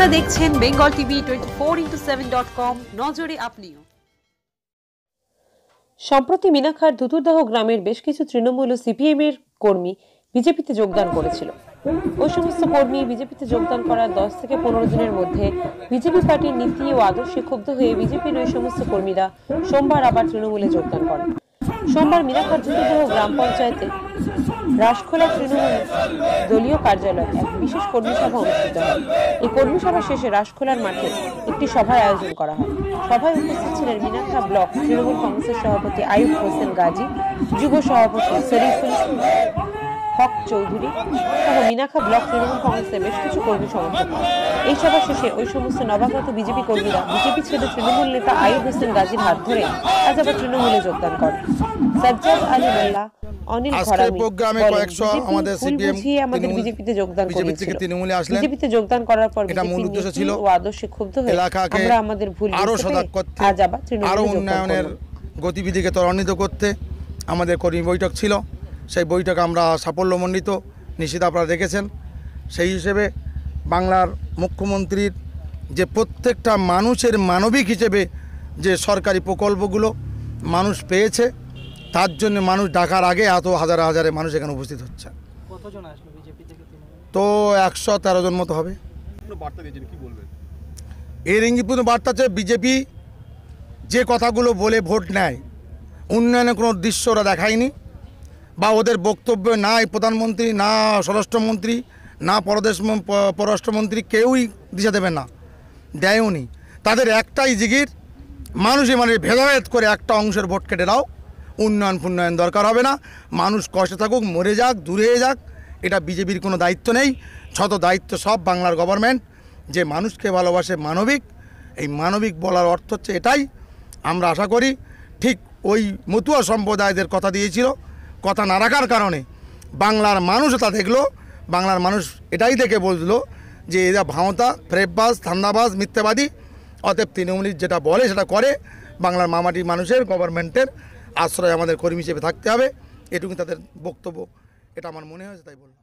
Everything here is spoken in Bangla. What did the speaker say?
আপনারা দেখছেন বেঙ্গল টিভি 24x7.com নজরে আপনিও। সম্প্রতি মিনাখার ধুতুরদহ গ্রামের বেশ কিছু তৃণমূল ও সিপিএম এর কর্মী বিজেপিতে যোগদান করেছিল। ওই সমস্ত কর্মী বিজেপিতে যোগদান করার 10 থেকে 15 দিনের মধ্যে বিজেপি পার্টির নীতি ও আদর্শে ক্ষুব্ধ হয়ে বিজেপির ওই সমস্ত কর্মীরা সোমবার আবার তৃণমূলে যোগদান করেন। সোমবার মিনাখার ধুতুরদহ গ্রাম পঞ্চায়েতে রাসখোলা তৃণমূল দলীয় কার্যালয়ে এক বিশেষ কর্মী সভা অনুষ্ঠিত হয়। এই কর্মী সভা শেষে রাসখোলার মাঠে একটি সভার আয়োজন করা হয়। সভায় উপস্থিত ছিলেন মিনাখা ব্লক তৃণমূল কংগ্রেসের সভাপতি আইয়ুব হোসেন গাজী, যুব সভাপতি শরীফুল হক চৌধুরী সহ মিনাখা ব্লক তৃণমূল কংগ্রেসের বেশ কিছু কর্মী সমর্থক। এই সভা শেষে ওই সমস্ত নবাগত বিজেপি কর্মীরা বিজেপি ছেড়ে তৃণমূল নেতা আইয়ুব হোসেন গাজীর হাত ধরে আজ আবার তৃণমূলে যোগদান করেন। সাজ্জাদ আলী মোল্লা, অনিল ঘরামি আমাদের বিজেপিতে যোগদান করেছিল। বিজেপিতে যোগদান করার পর এটা মূল উদ্দেশ্য ছিল ও আদর্শে ক্ষুব্ধ হয়ে আমরা আমাদের ভুল আরো সজাগ করতে, আজ আবার আরো উন্নয়নের গতিবিধিকে ত্বরান্বিত করতে আমাদের কর্মী বৈঠক ছিল। সেই বৈঠক আমরা সাফল্যমণ্ডিত নিশ্চিত আপনারা দেখেছেন। সেই হিসেবে বাংলার মুখ্যমন্ত্রীর যে প্রত্যেকটা মানুষের মানবিক হিসেবে যে সরকারি প্রকল্পগুলো মানুষ পেয়েছে, তার জন্য মানুষ ডাকার আগে এত হাজারে হাজারে মানুষ এখানে উপস্থিত হচ্ছে। কতজন আসলো বিজেপি থেকে? তো 113 জন মতো হবে। এর ইঙ্গিতপূর্ণ বার্তা হচ্ছে বিজেপি যে কথাগুলো বলে ভোট নেয়, উন্নয়নের কোনো দৃশ্য ওরা দেখায়নি, বা ওদের বক্তব্য নাই প্রধানমন্ত্রী, না স্বরাষ্ট্রমন্ত্রী, না পররাষ্ট্রমন্ত্রী কেউই দিশা দেবে না, দেয়ওনি। তাদের একটাই জিগির, মানুষই মানে ভেদাভেদ করে একটা অংশের ভোট কেটে দাও, উন্নয়ন দরকার হবে না, মানুষ কষ্টে থাকুক, মরে যাক, দূরে যাক, এটা বিজেপির কোনো দায়িত্ব নেই। যত দায়িত্ব সব বাংলার গভর্নমেন্ট, যে মানুষকে ভালোবাসে, মানবিক। এই মানবিক বলার অর্থ হচ্ছে এটাই। আমরা আশা করি ঠিক ওই মতুয়া সম্প্রদায়দের কথা দিয়েছিল, কথা না রাখার কারণে বাংলার মানুষ তা দেখলো, বাংলার মানুষ এটাই দেখে বললো যে এরা ভাঁওতা, ফ্রেববাজ, ধান্দাবাজ, মিথ্যাবাদী। অতএব তৃণমূলী যেটা বলে সেটা করে। বাংলার মামাটির মানুষের গভর্নমেন্টের আশ্রয় আমাদের কর্মী হিসেবে থাকতে হবে, এটুকু তাদের বক্তব্য, এটা আমার মনে হয়েছে, তাই বললাম।